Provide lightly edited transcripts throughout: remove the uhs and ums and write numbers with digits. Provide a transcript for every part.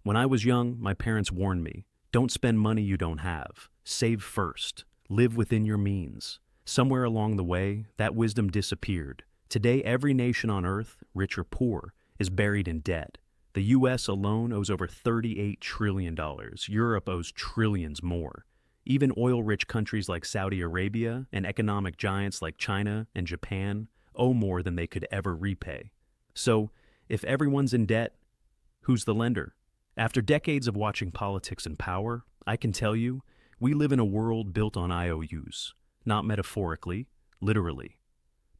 When I was young, my parents warned me, don't spend money you don't have. Save first. Live within your means. Somewhere along the way, that wisdom disappeared. Today, every nation on earth, rich or poor, is buried in debt. The US alone owes over $38 trillion. Europe owes trillions more. Even oil-rich countries like Saudi Arabia and economic giants like China and Japan owe more than they could ever repay. So, if everyone's in debt, who's the lender? After decades of watching politics and power, I can tell you, we live in a world built on IOUs. Not metaphorically, literally.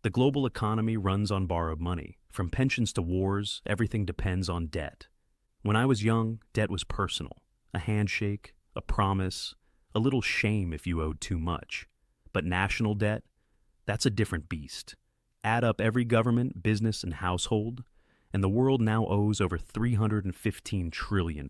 The global economy runs on borrowed money. From pensions to wars, everything depends on debt. When I was young, debt was personal. A handshake, a promise, a little shame if you owed too much. But national debt? That's a different beast. Add up every government, business, and household, and the world now owes over $315 trillion.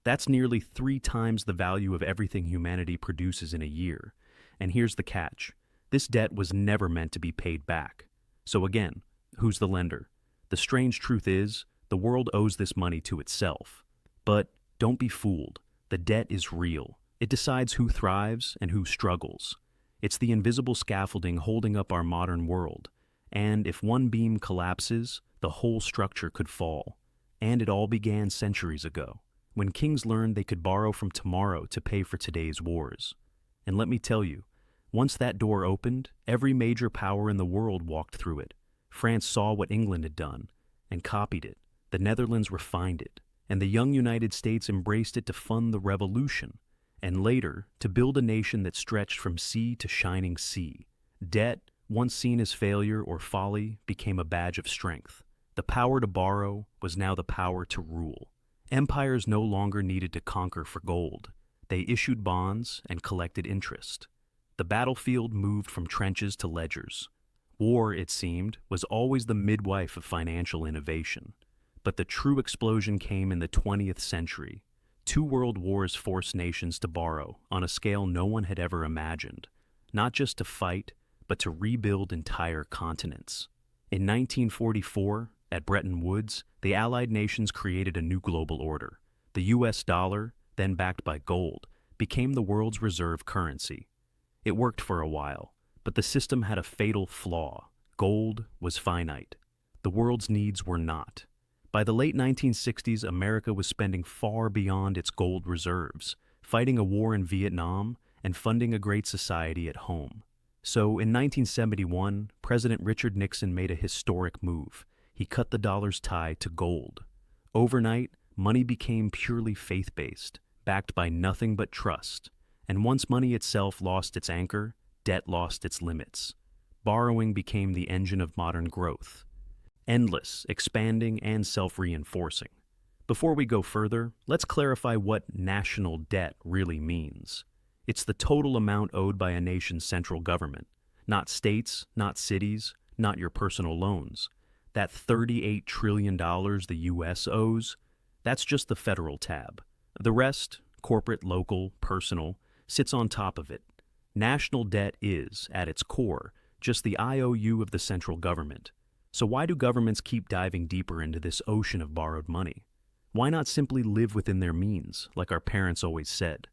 That's nearly 3 times the value of everything humanity produces in a year. And here's the catch. This debt was never meant to be paid back. So again, who's the lender? The strange truth is, the world owes this money to itself. But don't be fooled. The debt is real. It decides who thrives and who struggles. It's the invisible scaffolding holding up our modern world. And if one beam collapses, the whole structure could fall. And it all began centuries ago, when kings learned they could borrow from tomorrow to pay for today's wars. And let me tell you, once that door opened, every major power in the world walked through it. France saw what England had done and copied it. The Netherlands refined it, and the young United States embraced it to fund the revolution, and later to build a nation that stretched from sea to shining sea. Debt, once seen as failure or folly, became a badge of strength. The power to borrow was now the power to rule. Empires no longer needed to conquer for gold. They issued bonds and collected interest. The battlefield moved from trenches to ledgers. War, it seemed, was always the midwife of financial innovation. But the true explosion came in the 20th century. 2 world wars forced nations to borrow on a scale no one had ever imagined, not just to fight, but to rebuild entire continents. In 1944, at Bretton Woods, the Allied nations created a new global order. The US dollar, then backed by gold, became the world's reserve currency. It worked for a while, but the system had a fatal flaw. Gold was finite. The world's needs were not. By the late 1960s, America was spending far beyond its gold reserves, fighting a war in Vietnam and funding a great society at home. So in 1971, President Richard Nixon made a historic move. He cut the dollar's tie to gold. Overnight, money became purely faith-based, backed by nothing but trust. And once money itself lost its anchor, debt lost its limits. Borrowing became the engine of modern growth. Endless, expanding, and self-reinforcing. Before we go further, let's clarify what national debt really means. It's the total amount owed by a nation's central government. Not states, not cities, not your personal loans. That $38 trillion the US owes, that's just the federal tab. The rest, corporate, local, personal, sits on top of it. National debt is, at its core, just the IOU of the central government. So why do governments keep diving deeper into this ocean of borrowed money? Why not simply live within their means, like our parents always said?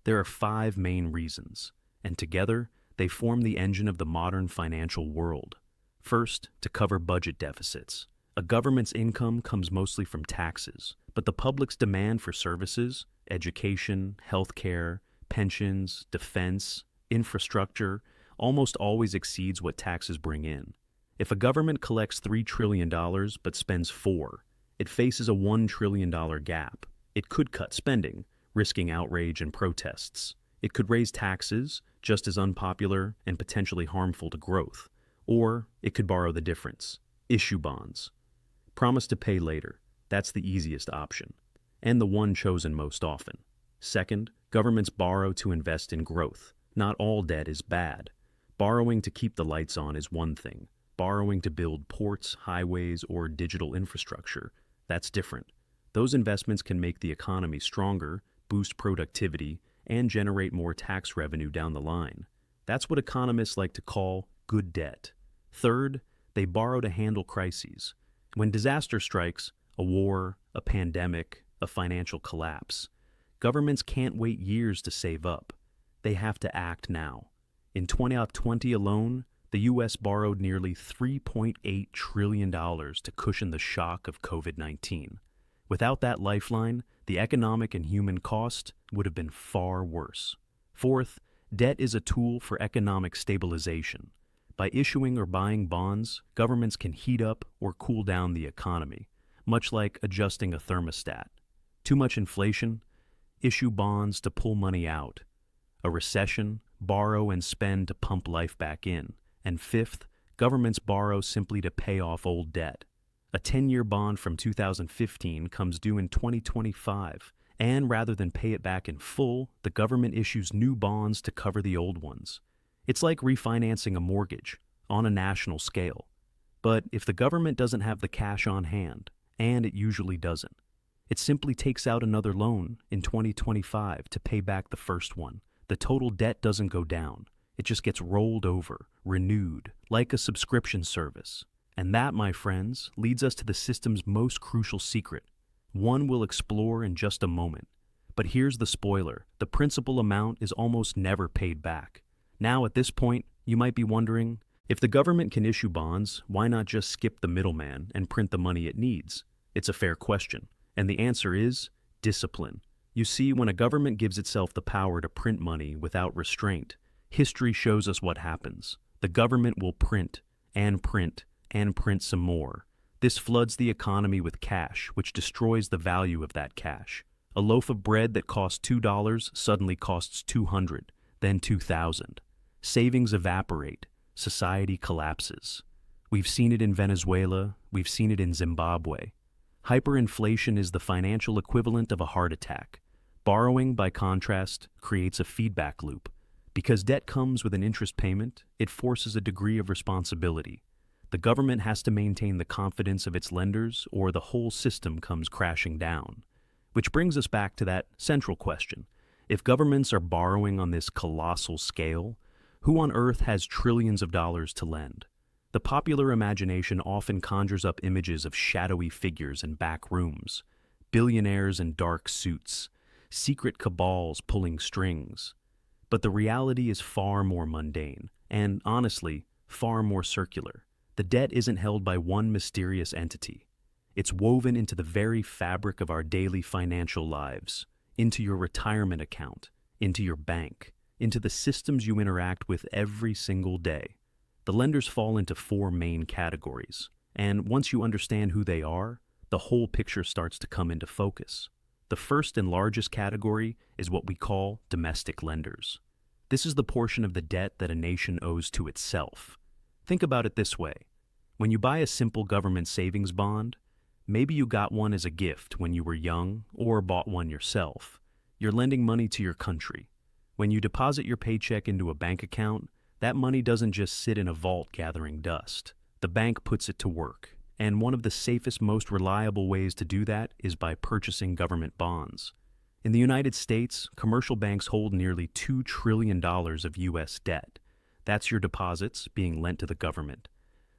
There are 5 main reasons, and together, they form the engine of the modern financial world. First, to cover budget deficits. A government's income comes mostly from taxes, but the public's demand for services, education, healthcare, pensions, defense, infrastructure, almost always exceeds what taxes bring in. If a government collects $3 trillion but spends $4, it faces a $1 trillion gap. It could cut spending, risking outrage and protests. It could raise taxes, just as unpopular and potentially harmful to growth. Or it could borrow the difference, issue bonds. Promise to pay later. That's the easiest option, and the one chosen most often. Second, governments borrow to invest in growth. Not all debt is bad. Borrowing to keep the lights on is one thing. Borrowing to build ports, highways, or digital infrastructure, that's different. Those investments can make the economy stronger, boost productivity, and generate more tax revenue down the line. That's what economists like to call good debt. Third, they borrow to handle crises. When disaster strikes, a war, a pandemic, a financial collapse. Governments can't wait years to save up. They have to act now. In 2020 alone, the U.S. borrowed nearly $3.8 trillion to cushion the shock of COVID-19. Without that lifeline, the economic and human cost would have been far worse. Fourth, debt is a tool for economic stabilization. By issuing or buying bonds, governments can heat up or cool down the economy, much like adjusting a thermostat. Too much inflation? Issue bonds to pull money out. A recession? Borrow and spend to pump life back in. And fifth, governments borrow simply to pay off old debt. A 10-year bond from 2015 comes due in 2025, and rather than pay it back in full, the government issues new bonds to cover the old ones. It's like refinancing a mortgage on a national scale. But if the government doesn't have the cash on hand, and it usually doesn't, it simply takes out another loan in 2025 to pay back the first one. The total debt doesn't go down. It just gets rolled over, renewed, like a subscription service. And that, my friends, leads us to the system's most crucial secret. One we'll explore in just a moment. But here's the spoiler. The principal amount is almost never paid back. Now, at this point, you might be wondering, if the government can issue bonds, why not just skip the middleman and print the money it needs? It's a fair question. And the answer is discipline. You see, when a government gives itself the power to print money without restraint, history shows us what happens. The government will print and print and print some more. This floods the economy with cash, which destroys the value of that cash. A loaf of bread that cost $2 suddenly costs $200, then $2,000. Savings evaporate. Society collapses. We've seen it in Venezuela. We've seen it in Zimbabwe. Hyperinflation is the financial equivalent of a heart attack. Borrowing, by contrast, creates a feedback loop. Because debt comes with an interest payment, it forces a degree of responsibility. The government has to maintain the confidence of its lenders, or the whole system comes crashing down. Which brings us back to that central question. If governments are borrowing on this colossal scale, who on earth has trillions of dollars to lend? The popular imagination often conjures up images of shadowy figures in back rooms, billionaires in dark suits, secret cabals pulling strings. But the reality is far more mundane, and honestly, far more circular. The debt isn't held by one mysterious entity. It's woven into the very fabric of our daily financial lives, into your retirement account, into your bank, into the systems you interact with every single day. The lenders fall into four main categories, and once you understand who they are, the whole picture starts to come into focus. The first and largest category is what we call domestic lenders. This is the portion of the debt that a nation owes to itself. Think about it this way. When you buy a simple government savings bond, maybe you got one as a gift when you were young or bought one yourself. You're lending money to your country. When you deposit your paycheck into a bank account, that money doesn't just sit in a vault gathering dust. The bank puts it to work. And one of the safest, most reliable ways to do that is by purchasing government bonds. In the United States, commercial banks hold nearly $2 trillion of U.S. debt. That's your deposits being lent to the government.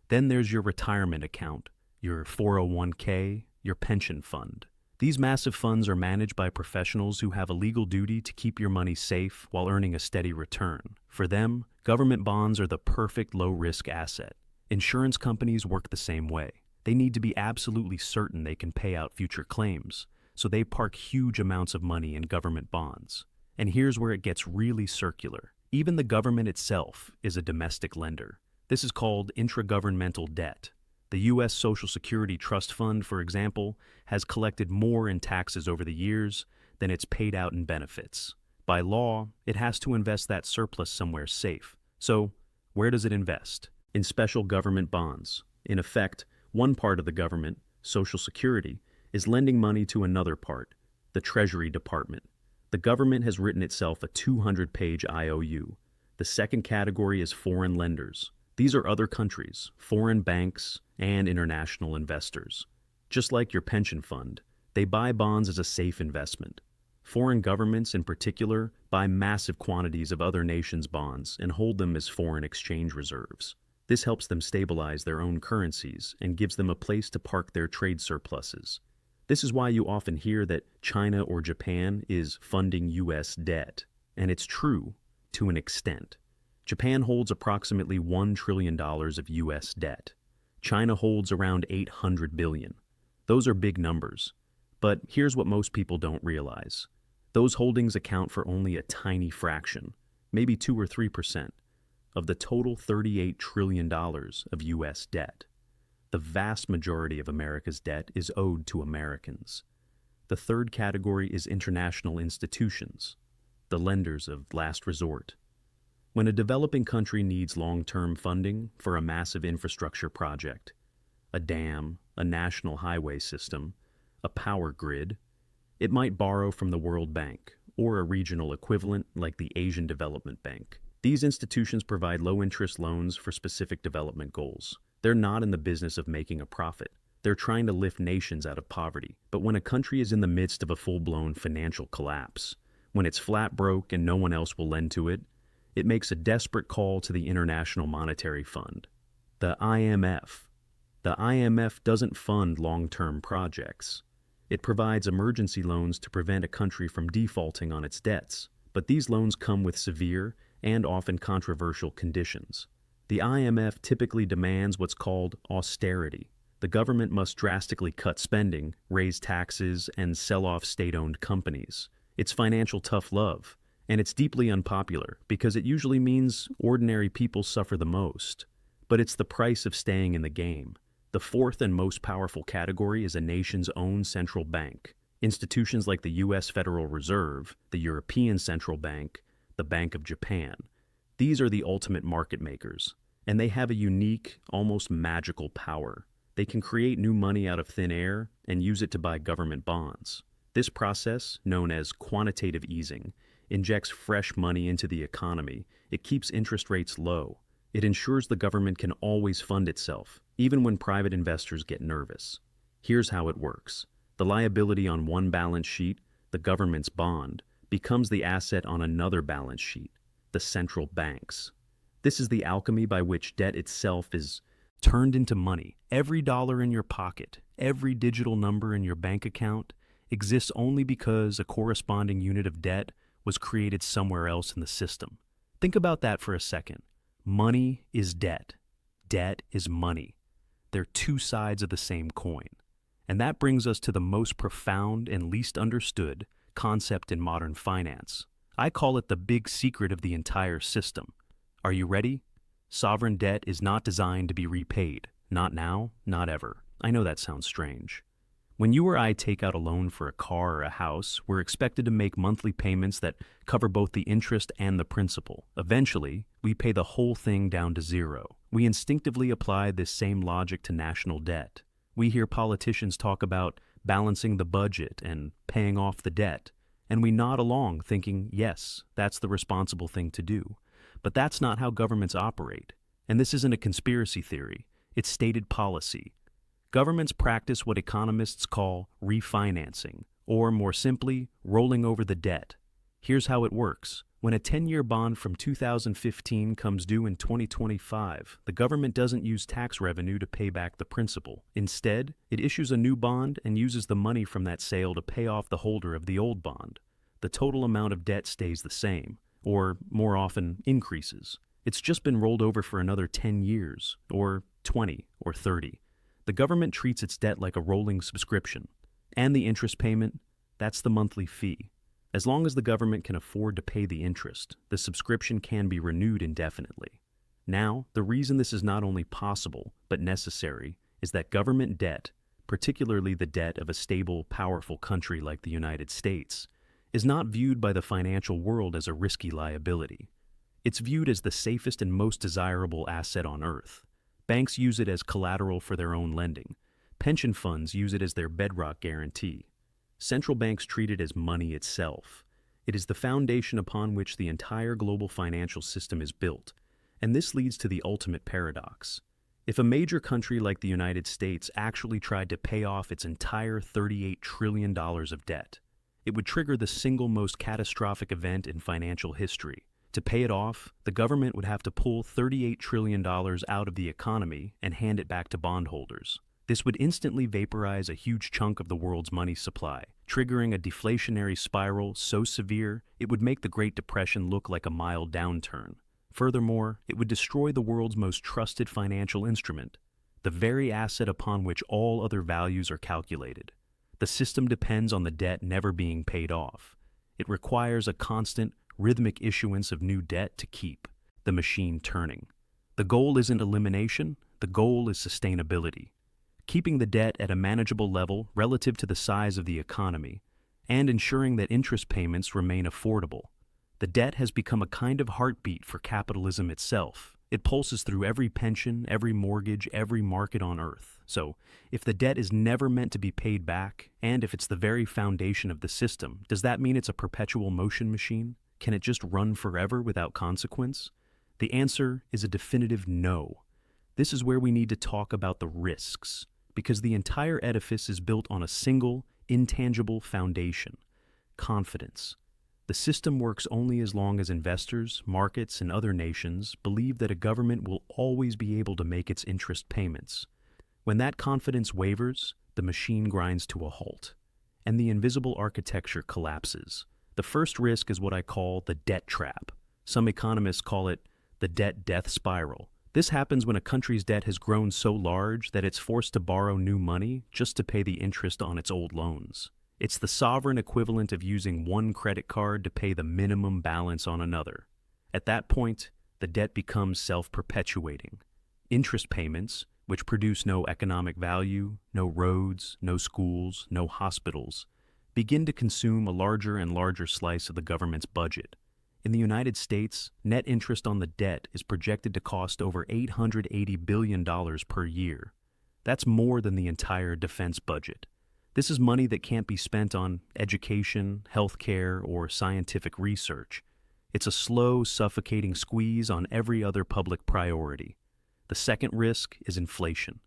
Then there's your retirement account, your 401k, your pension fund. These massive funds are managed by professionals who have a legal duty to keep your money safe while earning a steady return. For them, government bonds are the perfect low-risk asset. Insurance companies work the same way. They need to be absolutely certain they can pay out future claims, so they park huge amounts of money in government bonds. And here's where it gets really circular. Even the government itself is a domestic lender. This is called intragovernmental debt. The U.S. Social Security Trust Fund, for example, has collected more in taxes over the years than it's paid out in benefits. By law, it has to invest that surplus somewhere safe. So, where does it invest? In special government bonds. In effect, one part of the government, Social Security, is lending money to another part, the Treasury Department. The government has written itself a 200-page IOU. The second category is foreign lenders. These are other countries, foreign banks, and international investors. Just like your pension fund, they buy bonds as a safe investment. Foreign governments, in particular, buy massive quantities of other nations' bonds and hold them as foreign exchange reserves. This helps them stabilize their own currencies and gives them a place to park their trade surpluses. This is why you often hear that China or Japan is funding U.S. debt, and it's true to an extent. Japan holds approximately $1 trillion of U.S. debt. China holds around $800 billion. Those are big numbers. But here's what most people don't realize. Those holdings account for only a tiny fraction, maybe 2 or 3%, of the total $38 trillion of U.S. debt. The vast majority of America's debt is owed to Americans. The third category is international institutions, the lenders of last resort. When a developing country needs long-term funding for a massive infrastructure project, a dam, a national highway system, a power grid, it might borrow from the World Bank or a regional equivalent like the Asian Development Bank. These institutions provide low-interest loans for specific development goals. They're not in the business of making a profit. They're trying to lift nations out of poverty. But when a country is in the midst of a full-blown financial collapse, when it's flat broke and no one else will lend to it, it makes a desperate call to the International Monetary Fund, the IMF. The IMF doesn't fund long-term projects. It provides emergency loans to prevent a country from defaulting on its debts. But these loans come with severe and often controversial conditions. The IMF typically demands what's called austerity. The government must drastically cut spending, raise taxes, and sell off state-owned companies. It's financial tough love, and it's deeply unpopular because it usually means ordinary people suffer the most. But it's the price of staying in the game. The fourth and most powerful category is a nation's own central bank. Institutions like the U.S. Federal Reserve, the European Central Bank, the Bank of Japan. These are the ultimate market makers, and they have a unique, almost magical power. They can create new money out of thin air and use it to buy government bonds. This process, known as quantitative easing, injects fresh money into the economy. It keeps interest rates low. It ensures the government can always fund itself, even when private investors get nervous. Here's how it works. The liability on one balance sheet, the government's bond, becomes the asset on another balance sheet, the central banks. This is the alchemy by which debt itself is turned into money. Every dollar in your pocket, every digital number in your bank account exists only because a corresponding unit of debt was created somewhere else in the system. Think about that for a second. Money is debt. Debt is money. They're two sides of the same coin. And that brings us to the most profound and least understood concept in modern finance. I call it the big secret of the entire system. Are you ready? Sovereign debt is not designed to be repaid. Not now, not ever. I know that sounds strange. When you or I take out a loan for a car or a house, we're expected to make monthly payments that cover both the interest and the principal. Eventually, we pay the whole thing down to zero. We instinctively apply this same logic to national debt. We hear politicians talk about balancing the budget and paying off the debt, and we nod along thinking, yes, that's the responsible thing to do. But that's not how governments operate. And this isn't a conspiracy theory. It's stated policy. Governments practice what economists call refinancing, or more simply, rolling over the debt. Here's how it works. When a 10-year bond from 2015 comes due in 2025, the government doesn't use tax revenue to pay back the principal. Instead, it issues a new bond and uses the money from that sale to pay off the holder of the old bond. The total amount of debt stays the same, or more often, increases. It's just been rolled over for another 10 years, or 20, or 30. The government treats its debt like a rolling subscription. And the interest payment, that's the monthly fee. As long as the government can afford to pay the interest, the subscription can be renewed indefinitely. Now, the reason this is not only possible, but necessary, is that government debt, particularly the debt of a stable, powerful country like the United States, is not viewed by the financial world as a risky liability. It's viewed as the safest and most desirable asset on earth. Banks use it as collateral for their own lending. Pension funds use it as their bedrock guarantee. Central banks treat it as money itself. It is the foundation upon which the entire global financial system is built, and this leads to the ultimate paradox. If a major country like the United States actually tried to pay off its entire $38 trillion of debt, it would trigger the single most catastrophic event in financial history. To pay it off, the government would have to pull $38 trillion out of the economy and hand it back to bondholders. This would instantly vaporize a huge chunk of the world's money supply, triggering a deflationary spiral so severe it would make the Great Depression look like a mild downturn. Furthermore, it would destroy the world's most trusted financial instrument, the very asset upon which all other values are calculated. The system depends on the debt never being paid off. It requires a constant, rhythmic issuance of new debt to keep the machine turning. The goal isn't elimination, the goal is sustainability. Keeping the debt at a manageable level relative to the size of the economy, and ensuring that interest payments remain affordable. The debt has become a kind of heartbeat for capitalism itself. It pulses through every pension, every mortgage, every market on Earth. So, if the debt is never meant to be paid back, and if it's the very foundation of the system, does that mean it's a perpetual motion machine? Can it just run forever without consequence? The answer is a definitive no. This is where we need to talk about the risks, because the entire edifice is built on a single, intangible foundation: confidence. The system works only as long as investors, markets, and other nations believe that a government will always be able to make its interest payments. When that confidence wavers, the machine grinds to a halt, and the invisible architecture collapses. The first risk is what I call the debt trap. Some economists call it the debt death spiral. This happens when a country's debt has grown so large that it's forced to borrow new money just to pay the interest on its old loans. It's the sovereign equivalent of using one credit card to pay the minimum balance on another. At that point, the debt becomes self-perpetuating. Interest payments, which produce no economic value, no roads, no schools, no hospitals, begin to consume a larger and larger slice of the government's budget. In the United States, net interest on the debt is projected to cost over $880 billion per year. That's more than the entire defense budget. This is money that can't be spent on education, healthcare, or scientific research. It's a slow, suffocating squeeze on every other public priority. The second risk is inflation.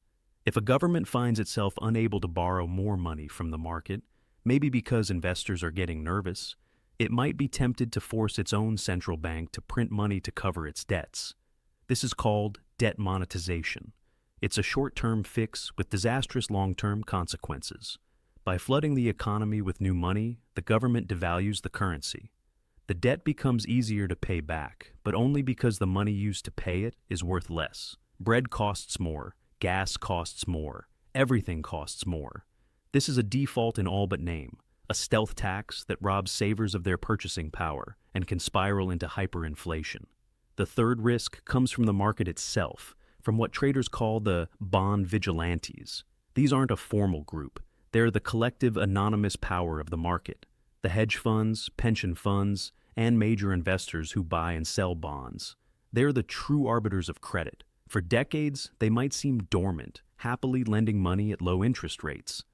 If a government finds itself unable to borrow more money from the market, maybe because investors are getting nervous, it might be tempted to force its own central bank to print money to cover its debts. This is called debt monetization. It's a short-term fix with disastrous long-term consequences. By flooding the economy with new money, the government devalues the currency. The debt becomes easier to pay back, but only because the money used to pay it is worth less. Bread costs more, gas costs more, everything costs more. This is a default in all but name, a stealth tax that robs savers of their purchasing power and can spiral into hyperinflation. The third risk comes from the market itself, from what traders call the bond vigilantes. These aren't a formal group. They're the collective anonymous power of the market. The hedge funds, pension funds, and major investors who buy and sell bonds. They're the true arbiters of credit. For decades, they might seem dormant, happily lending money at low interest rates.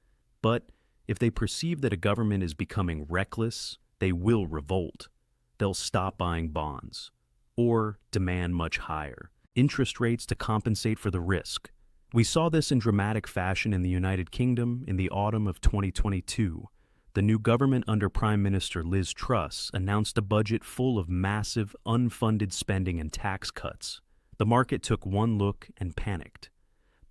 But if they perceive that a government is becoming reckless, they will revolt. They'll stop buying bonds, or demand much higher interest rates to compensate for the risk. We saw this in dramatic fashion in the United Kingdom in the autumn of 2022. The new government under Prime Minister Liz Truss announced a budget full of massive, unfunded spending and tax cuts. The market took one look and panicked.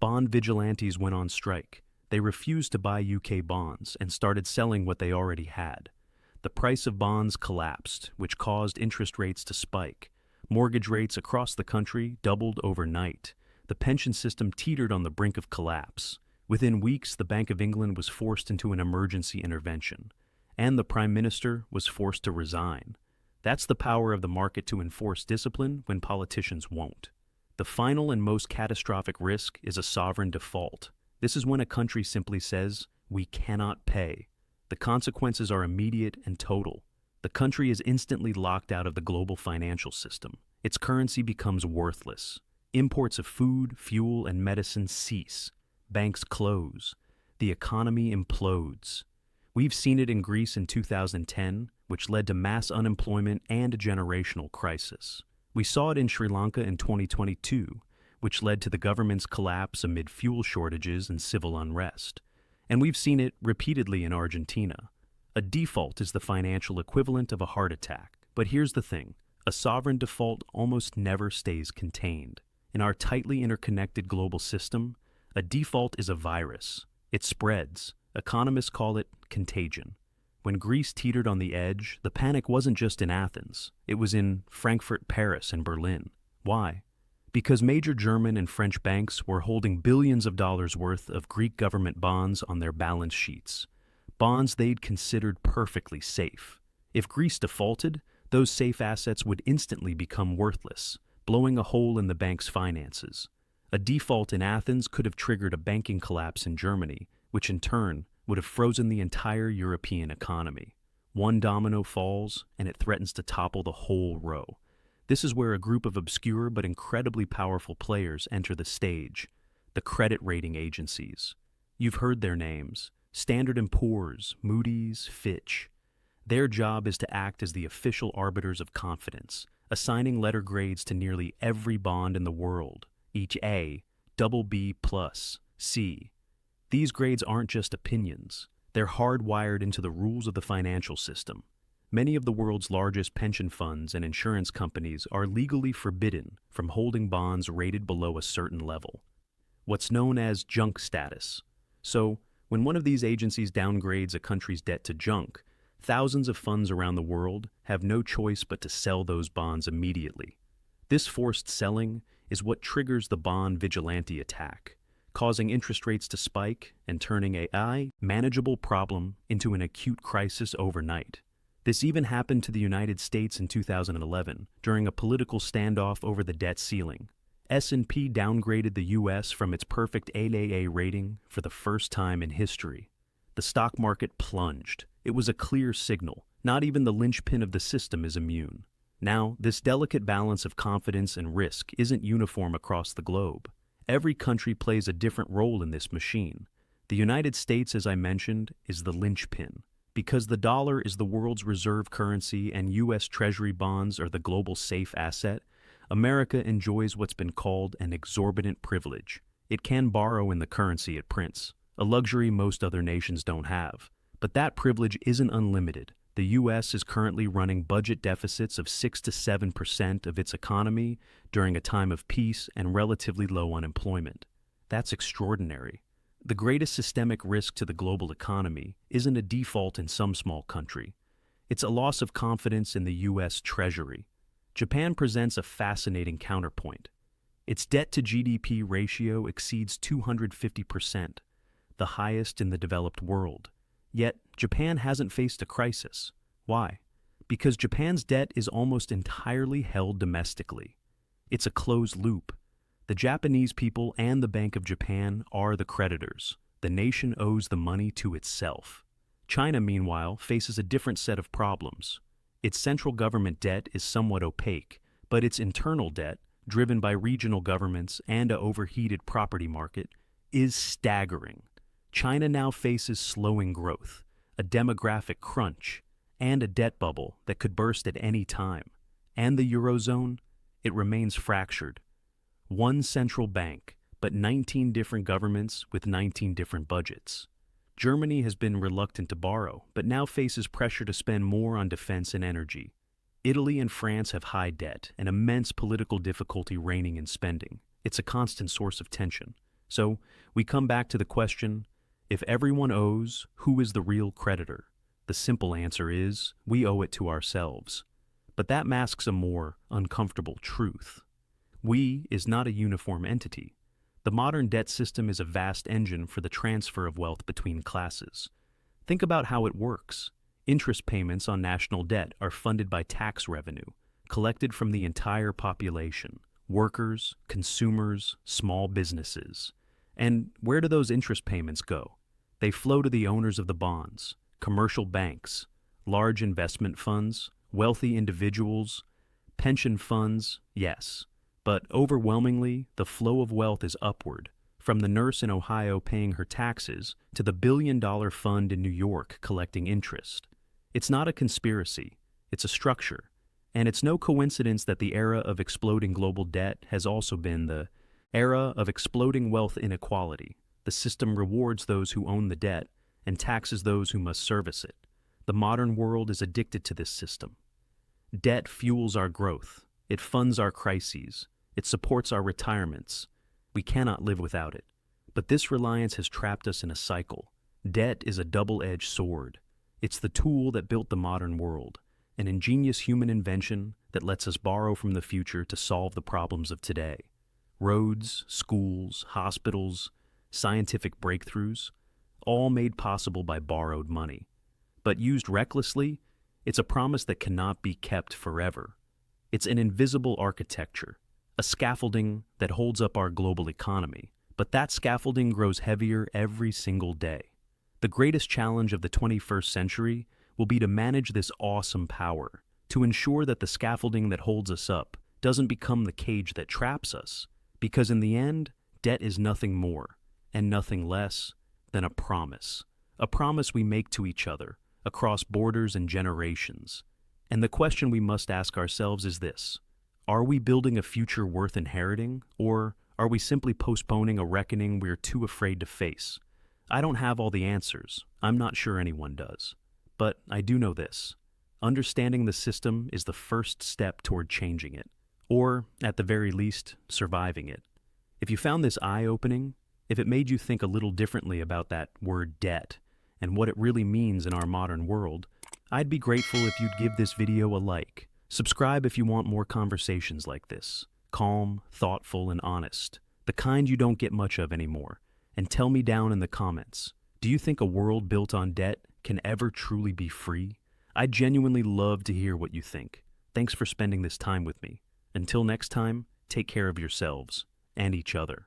Bond vigilantes went on strike. They refused to buy UK bonds and started selling what they already had. The price of bonds collapsed, which caused interest rates to spike. Mortgage rates across the country doubled overnight. The pension system teetered on the brink of collapse. Within weeks, the Bank of England was forced into an emergency intervention, and the Prime Minister was forced to resign. That's the power of the market to enforce discipline when politicians won't. The final and most catastrophic risk is a sovereign default. This is when a country simply says, "We cannot pay." The consequences are immediate and total. The country is instantly locked out of the global financial system. Its currency becomes worthless. Imports of food, fuel, and medicine cease. Banks close. The economy implodes. We've seen it in Greece in 2010, which led to mass unemployment and a generational crisis. We saw it in Sri Lanka in 2022, which led to the government's collapse amid fuel shortages and civil unrest. And we've seen it repeatedly in Argentina. A default is the financial equivalent of a heart attack. But here's the thing. A sovereign default almost never stays contained. In our tightly interconnected global system, A default is a virus. It spreads. Economists call it contagion. When Greece teetered on the edge, the panic wasn't just in Athens. It was in Frankfurt, Paris, and Berlin. Why? Because major German and French banks were holding billions of dollars worth of Greek government bonds on their balance sheets. Bonds they'd considered perfectly safe. If Greece defaulted, those safe assets would instantly become worthless, blowing a hole in the bank's finances. A default in Athens could have triggered a banking collapse in Germany, which in turn would have frozen the entire European economy. One domino falls, and it threatens to topple the whole row. This is where a group of obscure but incredibly powerful players enter the stage: the credit rating agencies. You've heard their names: Standard & Poor's, Moody's, Fitch. Their job is to act as the official arbiters of confidence, assigning letter grades to nearly every bond in the world, each A, double B+, C. These grades aren't just opinions. They're hardwired into the rules of the financial system. Many of the world's largest pension funds and insurance companies are legally forbidden from holding bonds rated below a certain level, what's known as junk status. So, when one of these agencies downgrades a country's debt to junk, thousands of funds around the world have no choice but to sell those bonds immediately. This forced selling is what triggers the bond vigilante attack, causing interest rates to spike and turning a manageable problem into an acute crisis overnight. This even happened to the United States in 2011 during a political standoff over the debt ceiling. S&P downgraded the U.S. from its perfect AAA rating for the first time in history. The stock market plunged. It was a clear signal. Not even the linchpin of the system is immune. Now, this delicate balance of confidence and risk isn't uniform across the globe. Every country plays a different role in this machine. The United States, as I mentioned, is the linchpin. Because the dollar is the world's reserve currency and U.S. Treasury bonds are the global safe asset, America enjoys what's been called an exorbitant privilege. It can borrow in the currency it prints, a luxury most other nations don't have. But that privilege isn't unlimited. The U.S. is currently running budget deficits of 6 to 7% of its economy during a time of peace and relatively low unemployment. That's extraordinary. The greatest systemic risk to the global economy isn't a default in some small country. It's a loss of confidence in the U.S. Treasury. Japan presents a fascinating counterpoint. Its debt-to-GDP ratio exceeds 250%, the highest in the developed world. Yet, Japan hasn't faced a crisis. Why? Because Japan's debt is almost entirely held domestically. It's a closed loop. The Japanese people and the Bank of Japan are the creditors. The nation owes the money to itself. China, meanwhile, faces a different set of problems. Its central government debt is somewhat opaque, but its internal debt, driven by regional governments and an overheated property market, is staggering. China now faces slowing growth, a demographic crunch, and a debt bubble that could burst at any time. And the Eurozone? It remains fractured. One central bank, but 19 different governments with 19 different budgets. Germany has been reluctant to borrow, but now faces pressure to spend more on defense and energy. Italy and France have high debt and immense political difficulty reining in spending. It's a constant source of tension. So, we come back to the question, if everyone owes, who is the real creditor? The simple answer is, we owe it to ourselves. But that masks a more uncomfortable truth. We is not a uniform entity. The modern debt system is a vast engine for the transfer of wealth between classes. Think about how it works. Interest payments on national debt are funded by tax revenue, collected from the entire population, workers, consumers, small businesses. And where do those interest payments go? They flow to the owners of the bonds, commercial banks, large investment funds, wealthy individuals, pension funds, yes. But overwhelmingly, the flow of wealth is upward, from the nurse in Ohio paying her taxes to the billion-dollar fund in New York collecting interest. It's not a conspiracy, it's a structure. And it's no coincidence that the era of exploding global debt has also been the era of exploding wealth inequality. The system rewards those who own the debt and taxes those who must service it. The modern world is addicted to this system. Debt fuels our growth. It funds our crises. It supports our retirements. We cannot live without it. But this reliance has trapped us in a cycle. Debt is a double-edged sword. It's the tool that built the modern world, an ingenious human invention that lets us borrow from the future to solve the problems of today. Roads, schools, hospitals, scientific breakthroughs, all made possible by borrowed money. But used recklessly, it's a promise that cannot be kept forever. It's an invisible architecture, a scaffolding that holds up our global economy. But that scaffolding grows heavier every single day. The greatest challenge of the 21st century will be to manage this awesome power, to ensure that the scaffolding that holds us up doesn't become the cage that traps us, because in the end, debt is nothing more and nothing less than a promise we make to each other across borders and generations. And the question we must ask ourselves is this: are we building a future worth inheriting, or are we simply postponing a reckoning we're too afraid to face? I don't have all the answers. I'm not sure anyone does. But I do know this: understanding the system is the first step toward changing it, or, at the very least, surviving it. If you found this eye-opening, if it made you think a little differently about that word debt and what it really means in our modern world, I'd be grateful if you'd give this video a like. Subscribe if you want more conversations like this, calm, thoughtful, and honest, the kind you don't get much of anymore. And tell me down in the comments, do you think a world built on debt can ever truly be free? I'd genuinely love to hear what you think. Thanks for spending this time with me. Until next time, take care of yourselves and each other.